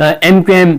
MQM,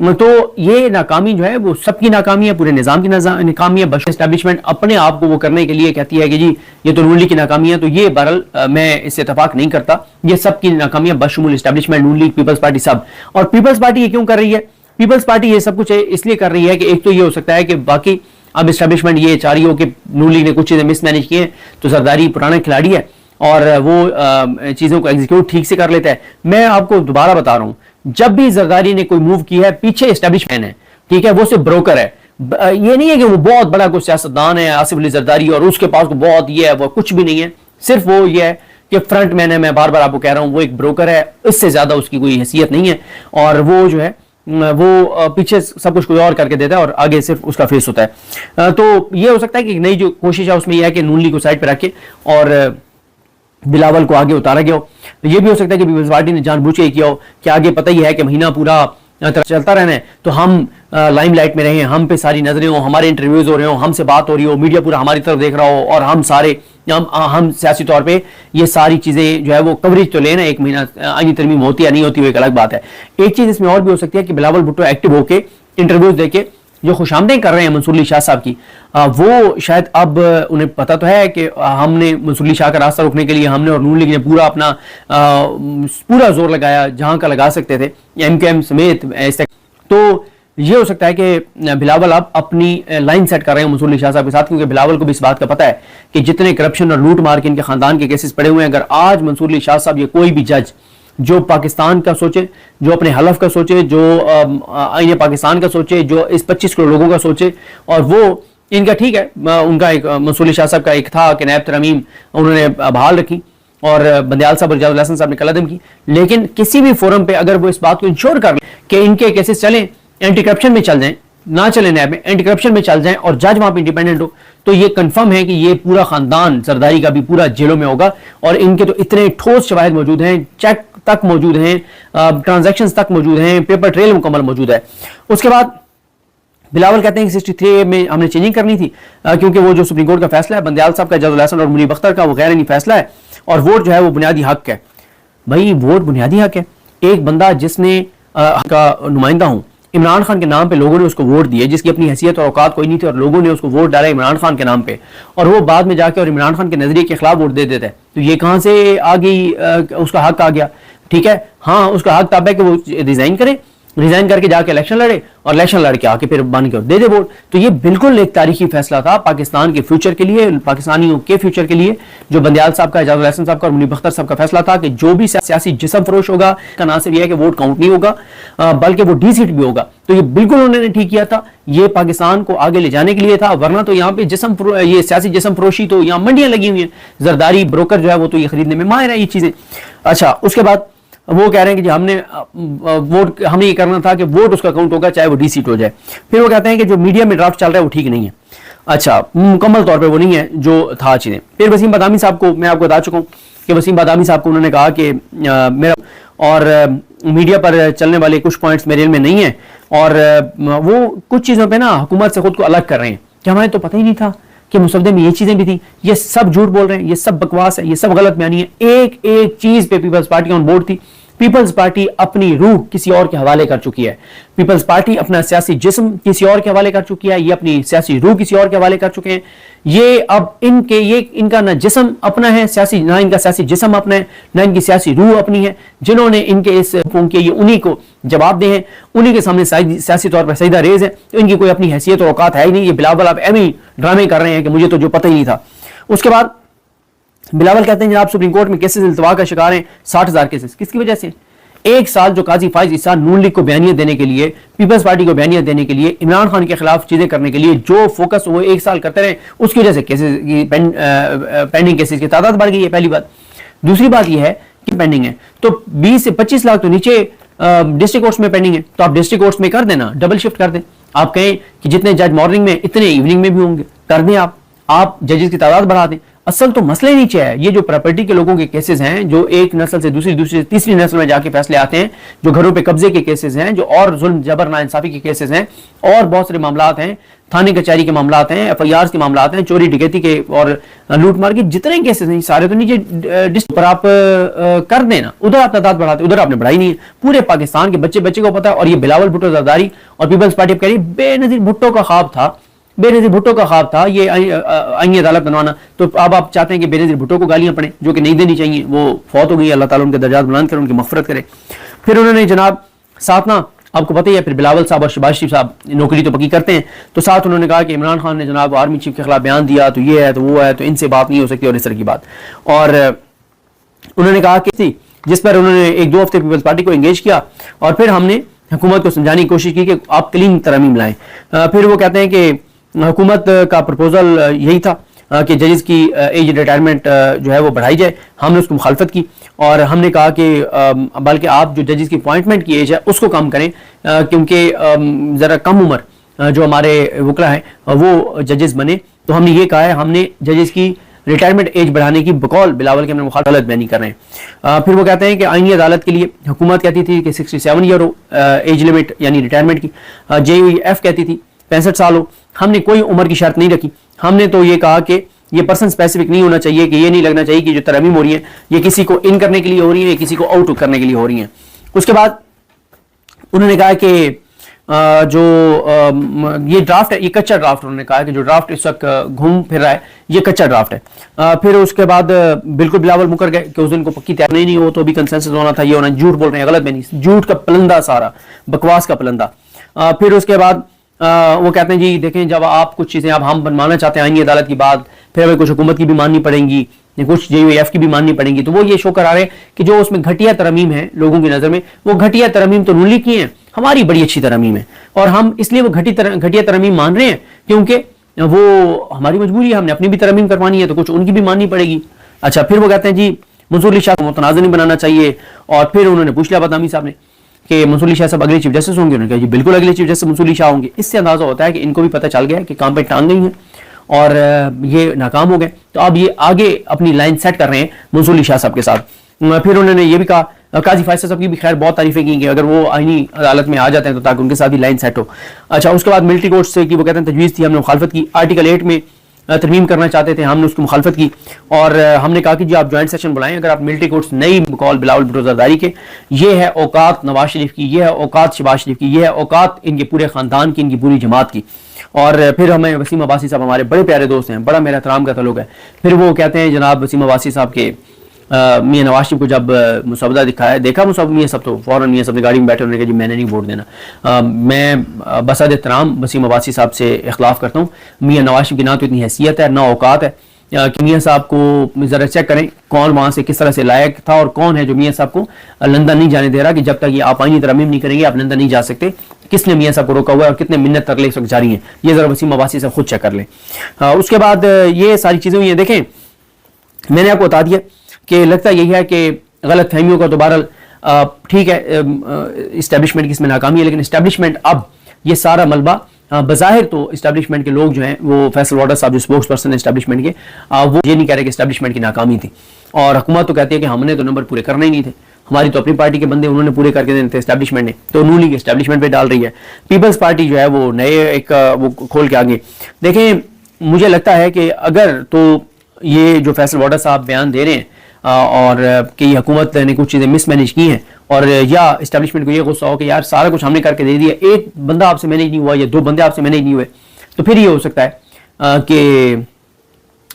تو یہ ناکامی جو ہے وہ سب کی ناکامی ہے, پورے نظام کی ناکامی ہے. بشر اسٹیبلشمنٹ اپنے آپ کو وہ کرنے کے لیے کہتی ہے کہ جی یہ تو نون لیگ کی ناکامی ہے, تو یہ بہرحال میں اس سے اتفاق نہیں کرتا. یہ سب کی ناکامی ہے, بشمول اسٹیبلشمنٹ, نون لیگ, پیپلز پارٹی, سب. اور پیپلز پارٹی یہ کیوں کر رہی ہے؟ پیپلز پارٹی یہ سب کچھ اس لیے کر رہی ہے کہ ایک تو یہ ہو سکتا ہے کہ باقی اب اسٹیبلشمنٹ یہ چاہ رہی ہو کہ نون لیگ نے کچھ چیزیں مس مینج کی ہیں, تو زرداری پرانا کھلاڑی ہے اور وہ چیزوں کو ایگزیکیوٹ ٹھیک سے کر لیتا ہے. میں آپ کو دوبارہ بتا رہا ہوں, جب بھی زرداری نے کوئی موو کیا ہے پیچھے اسٹیبلشمنٹ ہے, ٹھیک ہے, وہ صرف بروکر ہے. یہ نہیں ہے کہ وہ بہت بڑا کوئی سیاستدان ہے آصف علی زرداری اور اس کے پاس بہت یہ ہے, وہ کچھ بھی نہیں ہے. صرف وہ یہ ہے کہ فرنٹ مین ہے. میں بار بار آپ کو کہہ رہا ہوں وہ ایک بروکر ہے, اس سے زیادہ اس کی کوئی حیثیت نہیں ہے. اور وہ جو ہے وہ پیچھے سب کچھ کوئی اور کر کے دیتا ہے اور آگے صرف اس کا فیس ہوتا ہے. تو یہ ہو سکتا ہے کہ نئی جو کوشش ہے اس میں یہ ہے کہ نون لیگ کو سائڈ پہ رکھ کے اور بلاول کو آگے اتارا گیا ہو. یہ بھی ہو سکتا ہے کہ پیپلز پارٹی نے جان بوجھ کے کیا ہو کہ آگے پتہ ہی ہے کہ مہینہ پورا چلتا رہنا ہے, تو ہم لائم لائٹ میں رہیں, ہم پہ ساری نظریں ہوں, ہمارے انٹرویوز ہو رہے ہوں, ہم سے بات ہو رہی ہو, میڈیا پورا ہماری طرف دیکھ رہا ہو, اور ہم سارے ہم سیاسی طور پہ یہ ساری چیزیں جو ہے وہ کوریج تو لینا. ایک مہینہ آئینی ترمیم ہوتی ہے نہیں ہوتی وہ ایک الگ بات ہے. ایک چیز اس میں اور بھی ہو سکتی ہے کہ بلاول بھٹو ایکٹیو ہو کے انٹرویوز دے کے جو خوش آمدیں کر رہے ہیں منصور علی شاہ صاحب کی, وہ شاید اب انہیں پتا تو ہے کہ ہم نے منصور علی شاہ کا راستہ روکنے کے لیے ہم نے اور نون لیگ نے پورا اپنا پورا زور لگایا جہاں کا لگا سکتے تھے, ایم کے ایم سمیت. تو یہ ہو سکتا ہے کہ بلاول اب اپنی لائن سیٹ کر رہے ہیں منصور علی شاہ صاحب کے ساتھ, کیونکہ بلاول کو بھی اس بات کا پتہ ہے کہ جتنے کرپشن اور لوٹ مار کے ان کے خاندان کے کیسز پڑے ہوئے ہیں, اگر آج منصور علی شاہ صاحب یا کوئی بھی جج جو پاکستان کا سوچے, جو اپنے حلف کا سوچے, جو آئین پاکستان کا سوچے, جو اس 25 کروڑ لوگوں کا سوچے, اور وہ ان کا ٹھیک ہے ان کا ایک منصور علی شاہ صاحب کا ایک تھا کہ نیب ترمیم انہوں نے بحال رکھی اور بندیال صاحب اور رجاء الحسن صاحب نے قلعدم کی, لیکن کسی بھی فورم پہ اگر وہ اس بات کو انشور کر لیں کہ ان کے کیسز چلیں, اینٹی کرپشن میں چل جائیں, نہ چلیں نیب میں, اینٹی کرپشن میں چل جائیں اور جج وہاں پہ انڈیپینڈنٹ ہو, تو یہ کنفرم ہے کہ یہ پورا خاندان زرداری کا بھی پورا جیلوں میں ہوگا. اور ان کے تو اتنے ٹھوس شواہد موجود ہیں, چیک تک موجود ہیں, ٹرانزیکشنز تک موجود ہیں, پیپر ٹریل مکمل موجود ہے. اس کے بعد بلاول کہتے ہیں کہ 63 میں ہم نے چینجنگ کرنی تھی کیونکہ وہ جو سپریم کورٹ کا فیصلہ ہے بندیال صاحب کا, رجاء الحسن اور منیب اختر کا, وہ غیر آئینی فیصلہ ہے, اور ووٹ جو ہے وہ بنیادی حق ہے. بھائی ووٹ بنیادی حق ہے. ایک بندہ جس نے کا نمائندہ ہوں, عمران خان کے نام پہ لوگوں نے اس کو ووٹ دیے, جس کی اپنی حیثیت اور اوقات کوئی نہیں تھی, اور لوگوں نے اس کو ووٹ ڈالا عمران خان کے نام پہ, اور وہ بعد میں جا کے اور عمران خان کے نظریے کے خلاف ووٹ دے دیتا ہے. تو یہ کہاں سے آ گئی, اس کا حق آ گیا؟ ٹھیک ہے, ہاں اس کا حق تب ہے کہ وہ ریزائن کرے, ریزائن کر کے جا کے الیکشن لڑے, اور الیکشن لڑ کے آ کے پھر بن کے دے دے ووٹ. تو یہ بالکل ایک تاریخی فیصلہ تھا پاکستان کے فیوچر کے لیے, پاکستانیوں کے فیوچر کے لیے, جو بندیال صاحب کا, رجاء الحسن صاحب کا اور منیب اختر صاحب کا فیصلہ تھا کہ جو بھی سیاسی جسم فروش ہوگا کا نہ صرف یہ ہے کہ ووٹ کاؤنٹ نہیں ہوگا بلکہ وہ ڈی سیٹ بھی ہوگا. تو یہ بالکل انہوں نے ٹھیک کیا تھا, یہ پاکستان کو آگے لے جانے کے لیے تھا, ورنہ تو یہاں پہ یہ سیاسی جسم فروشی تو یہاں منڈیاں لگی ہوئی ہیں, زرداری بروکر جو ہے وہ تو یہ خریدنے میں ماہر ہے یہ چیزیں. اچھا, اس کے بعد وہ کہہ رہے ہیں کہ ہم نے ووٹ, ہم نے یہ کرنا تھا کہ ووٹ اس کا کاؤنٹ ہوگا چاہے وہ ڈی سیٹ ہو جائے. پھر وہ کہتے ہیں کہ جو میڈیا میں ڈرافٹ چل رہا ہے وہ ٹھیک نہیں ہے. اچھا, مکمل طور پہ وہ نہیں ہے جو تھا چیزیں. پھر وسیم بادامی صاحب کو میں آپ کو بتا چکا ہوں کہ وسیم بادامی صاحب کو انہوں نے کہا کہ میرا اور میڈیا پر چلنے والے کچھ پوائنٹس میرے علم میں نہیں ہیں, اور وہ کچھ چیزوں پہ نا حکومت سے خود کو الگ کر رہے ہیں کہ ہمیں تو پتہ ہی نہیں تھا کہ مسودے میں یہ چیزیں بھی تھیں, یہ سب جھوٹ بول رہے ہیں, یہ سب بکواس ہے, یہ سب غلط بیانی ہے. ایک ایک چیز پہ پیپلز پارٹی آن بورڈ تھی. پیپلز پارٹی اپنی روح کسی اور کے حوالے کر چکی ہے, پیپلز پارٹی اپنا سیاسی جسم کسی اور کے حوالے کر چکی ہے, یہ اپنی سیاسی روح کسی اور کے حوالے کر چکے ہیں. یہ اب ان کا نہ جسم اپنا ہے سیاسی, نہ ان کا سیاسی جسم اپنا ہے, نہ ان کی سیاسی روح اپنی ہے. جنہوں نے ان کے اس حکم کے, یہ انہی کو جواب دے ہیں, انہی کے سامنے سیاسی طور پر سجدہ ریز ہے. ان کی کوئی اپنی حیثیت اور اوقات ہے ہی نہیں. یہ بلاول اب ایمی ڈرامے کر رہے ہیں کہ مجھے تو جو پتہ ہی نہیں تھا. اس کے بعد بلاول کہتے ہیں جناب سپریم کورٹ میں کیسز التوا کا شکار ہیں 60,000 کیسز. کس کی وجہ سے؟ ایک سال جو قاضی فائز عیسیٰ نون لیگ کو بیانیہ دینے کے لیے, پیپلز پارٹی کو بیانیہ دینے کے لیے, عمران خان کے خلاف چیزیں کرنے کے لیے جو فوکس وہ ایک سال کرتے رہے, اس کی وجہ سے کیسز کی پینڈنگ کیسز کی تعداد بڑھ گئی ہے. پہلی بات. دوسری بات یہ ہے کہ پینڈنگ ہے تو 20 سے 25 لاکھ تو نیچے ڈسٹرکٹ کورٹس میں پینڈنگ ہے, تو آپ ڈسٹرکٹ کورٹس میں کر دینا, ڈبل شفٹ کر دیں. آپ کہیں کہ جتنے جج مارننگ میں اتنے ایوننگ میں بھی ہوں گے, کر دیں. آپ ججز کی تعداد بڑھا دیں. اصل تو مسئلہ نیچے ہے. یہ جو پراپرٹی کے لوگوں کے کیسز ہیں جو ایک نسل سے دوسری سے تیسری نسل میں جا کے فیصلے آتے ہیں, جو گھروں پہ قبضے کے کیسز ہیں, جو اور ظلم جبر ناانصافی کے کیسز ہیں, اور بہت سارے معاملات ہیں, تھانے کچہری کے معاملات ہیں, ایف آئی آرز کے معاملات ہیں, چوری ڈکیتی کے اور لوٹ مار کے جتنے کیسز ہیں سارے تو نیچے پر آپ کر دیں نا. ادھر آپ تعداد بڑھاتے, ادھر آپ نے بڑھائی نہیں ہے. پورے پاکستان کے بچے کو پتا ہے. اور یہ بلاول بھٹو زرداری اور پیپلز پارٹی کہہ رہی بے نظیر بھٹو کا خواب تھا, بے نظیر بھٹو کا خواب تھا یہ آئینی عدالت بنوانا. تو اب آپ چاہتے ہیں کہ بے نظیر بھٹو کو گالیاں پڑیں جو کہ نہیں دینی چاہیے. وہ فوت ہو گئی, اللہ تعالیٰ ان کے درجات بلند کرے, ان کی مغفرت کرے. پھر انہوں نے جناب ساتھ نا آپ کو پتہ ہی ہے, پھر بلاول صاحب اور شہباز شریف صاحب نوکری تو پکی کرتے ہیں, تو ساتھ انہوں نے کہا کہ عمران خان نے جناب آرمی چیف کے خلاف بیان دیا تو یہ ہے تو وہ ہے تو ان سے بات نہیں ہو سکتی اور اس طرح کی بات. اور انہوں نے کہا کہ جس پر انہوں نے ایک دو ہفتے پیپلز پارٹی کو انگیج کیا اور پھر ہم نے حکومت کو سمجھانے کی کوشش کی کہ آپ کلین ترمیم لائیں. پھر وہ کہتے ہیں کہ حکومت کا پرپوزل یہی تھا کہ ججز کی ایج ریٹائرمنٹ جو ہے وہ بڑھائی جائے. ہم نے اس کو مخالفت کی اور ہم نے کہا کہ بلکہ آپ جو ججز کی اپوائنٹمنٹ کی ایج ہے اس کو کم کریں, کیونکہ ذرا کم عمر جو ہمارے وکلا ہیں وہ ججز بنے. تو ہم نے یہ کہا ہے, ہم نے ججز کی ریٹائرمنٹ ایج بڑھانے کی بقول بلاول کے ہم نے مخالفت بیان کر رہے ہیں. پھر وہ کہتے ہیں کہ آئینی عدالت کے لیے حکومت کہتی تھی کہ 67 ایئر ہو ایج لمٹ یعنی ریٹائرمنٹ کی, JUEF کہتی تھی 65 سال ہو. ہم نے کوئی عمر کی شرط نہیں رکھی. ہم نے تو یہ کہا کہ یہ پرسن اسپیسیفک نہیں ہونا چاہیے, کہ یہ نہیں لگنا چاہیے کہ جو ترمیم ہو رہی ہیں یہ کسی کو ان کرنے کے لیے ہو رہی ہیں یا کسی کو آؤٹ کرنے کے لیے ہو رہی ہیں. اس کے بعد انہوں نے کہا کہ جو یہ ڈرافٹ ہے یہ کچا ڈرافٹ, انہوں نے کہا کہ جو ڈرافٹ اس وقت گھوم پھر رہا ہے یہ کچا ڈرافٹ ہے. پھر اس کے بعد بالکل بلاول مکر گئے کہ اس دن کو پکی تیار نہیں ہو تو بھی کنسنسس ہونا تھا, یہ ہونا جھوٹ بول رہے ہیں, غلط میں نہیں, جھوٹ کا پلندہ سارا, بکواس کا پلندہ. پھر اس کے بعد وہ کہتے ہیں جی دیکھیں جب آپ کچھ چیزیں اب ہم بنوانا چاہتے ہیں آئینی عدالت کی بات, پھر ہمیں کچھ حکومت کی بھی ماننی پڑیں گی, کچھ JUEF کی بھی ماننی پڑیں گی. تو وہ یہ شو کرا رہے ہیں کہ جو اس میں گھٹیا ترمیم ہے لوگوں کی نظر میں, وہ گھٹیا ترمیم تو نون لیگ کی ہیں, ہماری بڑی اچھی ترمیم ہے اور ہم اس لیے وہ گھٹیا ترمیم مان رہے ہیں کیونکہ وہ ہماری مجبوری ہے, ہم نے اپنی بھی ترمیم کروانی ہے تو کچھ ان کی بھی ماننی پڑے گی. اچھا پھر وہ کہتے ہیں جی منصور علی شاہ کو متنازع نہیں بنانا چاہیے. اور پھر انہوں نے پوچھ لیا بدنامی صاحب نے کہ منصور علی شاہ صاحب اگلے چیف جسٹس ہوں گے. انہوں نے کہا جی بالکل اگلے چیف جسٹس منصور علی شاہ ہوں گے. اس سے اندازہ ہوتا ہے کہ ان کو بھی پتہ چل گیا کہ کام پہ ٹانگ گئی ہیں اور یہ ناکام ہو گئے, تو اب یہ آگے اپنی لائن سیٹ کر رہے ہیں منصور علی شاہ صاحب کے ساتھ. پھر انہوں نے یہ بھی کہا, قاضی فیصل صاحب کی بھی خیر بہت تعریفیں کی کہ اگر وہ آئینی عدالت میں آ جاتے ہیں تو تاکہ ان کے ساتھ بھی لائن سیٹ ہو. اچھا اس کے بعد ملٹری کورٹ سے کی وہ کہتے ہیں تجویز تھی, ہم نے مخالفت کی. آرٹیکل 8 میں ترمیم کرنا چاہتے تھے, ہم نے اس کی مخالفت کی اور ہم نے کہا کہ جی آپ جوائنٹ سیشن بلائیں اگر آپ ملٹری کورٹس نئی بقول بلاول بھٹو زرداری کے. یہ ہے اوقات نواز شریف کی, یہ ہے اوقات شہباز شریف کی, یہ ہے اوقات ان کے پورے خاندان کی, ان کی پوری جماعت کی. اور پھر ہمیں وسیم عباسی صاحب ہمارے بڑے پیارے دوست ہیں, بڑا میرا احترام کا تعلق ہے. پھر وہ کہتے ہیں جناب وسیم عباسی صاحب کے میاں نواز شریف کو جب مسودہ دیکھا مسودہ, میاں صاحب تو فوراً میاں صاحب نے گاڑی میں بیٹھے, انہوں نے کہا جی میں نے نہیں ووٹ دینا. میں بسد احترام وسیم عباسی صاحب سے اختلاف کرتا ہوں. میاں نواز شریف کی نہ تو اتنی حیثیت ہے نہ اوقات ہے کہ میاں صاحب کو ذرا چیک کریں کون وہاں سے کس طرح سے لائق تھا اور کون ہے جو میاں صاحب کو لندن نہیں جانے دے رہا, کہ جب تک یہ آپ آئینی ترمیم نہیں کریں گے آپ لندن نہیں جا سکتے. کس نے میاں صاحب کو روکا ہوا ہے اور کتنے منت ترلے اس وقت جاری ہیں, یہ ذرا وسیم عباسی صاحب خود چیک کر لیں. اس کے بعد یہ ساری چیزیں ہوئی ہیں. دیکھیں میں نے آپ کو بتا دیا کہ لگتا یہی ہے کہ غلط فہمیوں کا تو بہرحال ٹھیک ہے اسٹیبلشمنٹ کی اس میں ناکامی ہے, لیکن اسٹیبلشمنٹ اب یہ سارا ملبہ بظاہر تو اسٹیبلشمنٹ کے لوگ جو ہیں وہ فیصل واڈر صاحب جو اسپوکس پرسن ہے اسٹیبلشمنٹ کے, وہ یہ نہیں کہہ رہے کہ اسٹیبلشمنٹ کی ناکامی تھی, اور حکومت تو کہتی ہے کہ ہم نے تو نمبر پورے کرنے ہی نہیں تھے, ہماری تو اپنی پارٹی کے بندے انہوں نے پورے کر کے دینے تھے اسٹیبلشمنٹ نے, تو نون لیگ اسٹیبلشمنٹ پہ ڈال رہی ہے. پیپلز پارٹی جو ہے وہ نئے ایک وہ کھول کے آگے. دیکھیں مجھے لگتا ہے کہ اگر تو یہ جو فیصل واڈر صاحب بیان دے رہے ہیں اور کہ یہ حکومت نے کچھ چیزیں مس مینیج کی ہیں, اور یا اسٹیبلشمنٹ کو یہ غصہ ہو کہ یار سارا کچھ ہم نے کر کے دے دیا, ایک بندہ آپ سے مینیج نہیں ہوا یا دو بندے آپ سے مینیج نہیں ہوئے, تو پھر یہ ہو سکتا ہے کہ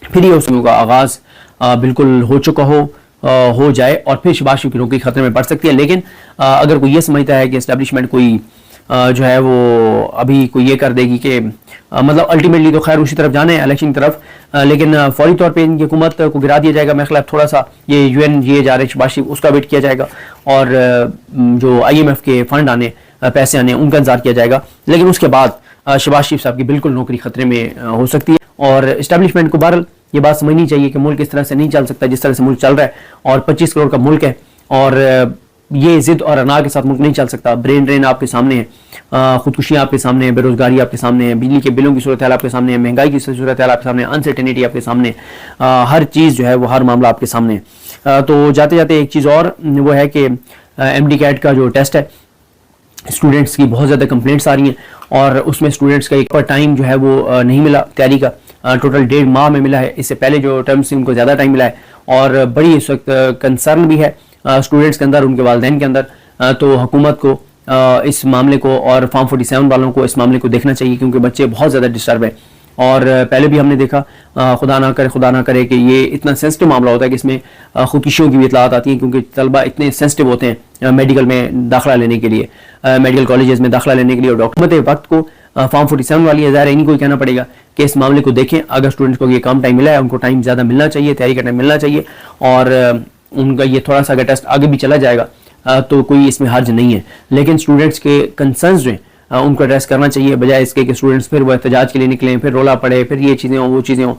پھر یہ اس کا آغاز بالکل ہو چکا ہو جائے اور پھر شہباز شریف کی نوکری خطرے میں پڑ سکتی ہے. لیکن اگر کوئی یہ سمجھتا ہے کہ اسٹیبلشمنٹ کوئی جو ہے وہ ابھی کوئی یہ کر دے گی کہ مطلب الٹیمیٹلی تو خیر اسی طرف جانا ہے الیکشن کی طرف, لیکن فوری طور پہ ان کی حکومت کو گرا دیا جائے گا. میرے خلاف تھوڑا سا یہ UN جا رہے ہیں شہباز شریف, اس کا ویٹ کیا جائے گا, اور جو IMF کے فنڈ آنے پیسے آنے ان کا انتظار کیا جائے گا. لیکن اس کے بعد شہباز شریف صاحب کی بالکل نوکری خطرے میں ہو سکتی ہے. اور اسٹیبلشمنٹ کو بہرحال یہ بات سمجھنی چاہیے کہ ملک اس طرح سے نہیں چل سکتا جس طرح سے ملک چل رہا ہے, اور 25 کروڑ کا ملک ہے, اور یہ ضد اور انا کے ساتھ ملک نہیں چل سکتا. برین ڈرین آپ کے سامنے ہے, خودکشیاں آپ کے سامنے ہیں, بے روزگاری آپ کے سامنے ہے, بجلی کے بلوں کی صورتحال آپ کے سامنے ہے, مہنگائی کی صورتحال آپ کے سامنے ہے, انسرٹینٹی آپ کے سامنے ہے, ہر چیز جو ہے وہ ہر معاملہ آپ کے سامنے ہے. تو جاتے جاتے ایک چیز اور وہ ہے کہ ایم ڈی کیٹ کا جو ٹیسٹ ہے, اسٹوڈنٹس کی بہت زیادہ کمپلینٹس آ رہی ہیں, اور اس میں اسٹوڈنٹس کا ایک پر ٹائم جو ہے وہ نہیں ملا تیاری کا, ٹوٹل 1.5 ماہ میں ملا ہے. اس سے پہلے جو ٹرم سے ان کو زیادہ ٹائم ملا ہے, اور بڑی اس وقت کنسرن بھی ہے اسٹوڈنٹس کے اندر, ان کے والدین کے اندر. تو حکومت کو اس معاملے کو اور فارم 47 والوں کو اس معاملے کو دیکھنا چاہیے, کیونکہ بچے بہت زیادہ ڈسٹرب ہیں. اور پہلے بھی ہم نے دیکھا, خدا نہ کرے کہ یہ اتنا سینسٹیو معاملہ ہوتا ہے کہ اس میں خودکشیوں کی بھی اطلاعات آتی ہیں, کیونکہ طلبہ اتنے سینسٹیو ہوتے ہیں میڈیکل میں داخلہ لینے کے لیے, میڈیکل کالجز میں داخلہ لینے کے لیے. اور ڈاکٹر وقت کو فارم 47 والی ہے, ظاہر ہے انہیں کو کہنا پڑے گا کہ اس معاملے کو دیکھیں. اگر اسٹوڈنٹس کو یہ کم ٹائم ملا ہے, ان کو ٹائم زیادہ ملنا چاہیے, تیاری کا ٹائم ملنا چاہیے, اور ان کا یہ تھوڑا سا اگر ٹیسٹ آگے بھی چلا جائے گا تو کوئی اس میں حرج نہیں ہے. لیکن اسٹوڈنٹس کے کنسرنز جو ہیں ان کو ایڈریس کرنا چاہیے, بجائے اس کے کہ اسٹوڈنٹس پھر وہ احتجاج کے لیے نکلیں, پھر رولا پڑے, پھر یہ چیزیں ہوں وہ چیزیں ہوں.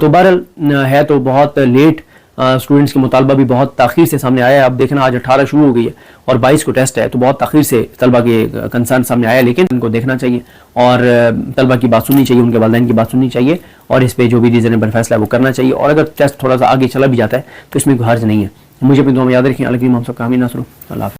تو بہرحال ہے تو بہت لیٹ, اسٹوڈنٹس کے مطالبہ بھی بہت تاخیر سے سامنے آیا ہے. اب دیکھنا آج 18 شروع ہو گئی ہے اور 22 کو ٹیسٹ ہے, تو بہت تاخیر سے طلبہ کے کنسرن سامنے آیا ہے. لیکن ان کو دیکھنا چاہیے اور طلبہ کی بات سننی چاہیے, ان کے والدین کی بات سننی چاہیے, اور اس پہ جو بھی ریزنیبل فیصلہ ہے وہ کرنا چاہیے. اور اگر ٹیسٹ تھوڑا سا آگے چلا بھی جاتا ہے تو اس میں کوئی حرج نہیں ہے. مجھے اپنی دعا میں یاد رکھیں. اللہ ہم سب کا حامی ناصر. اللہ حافظ.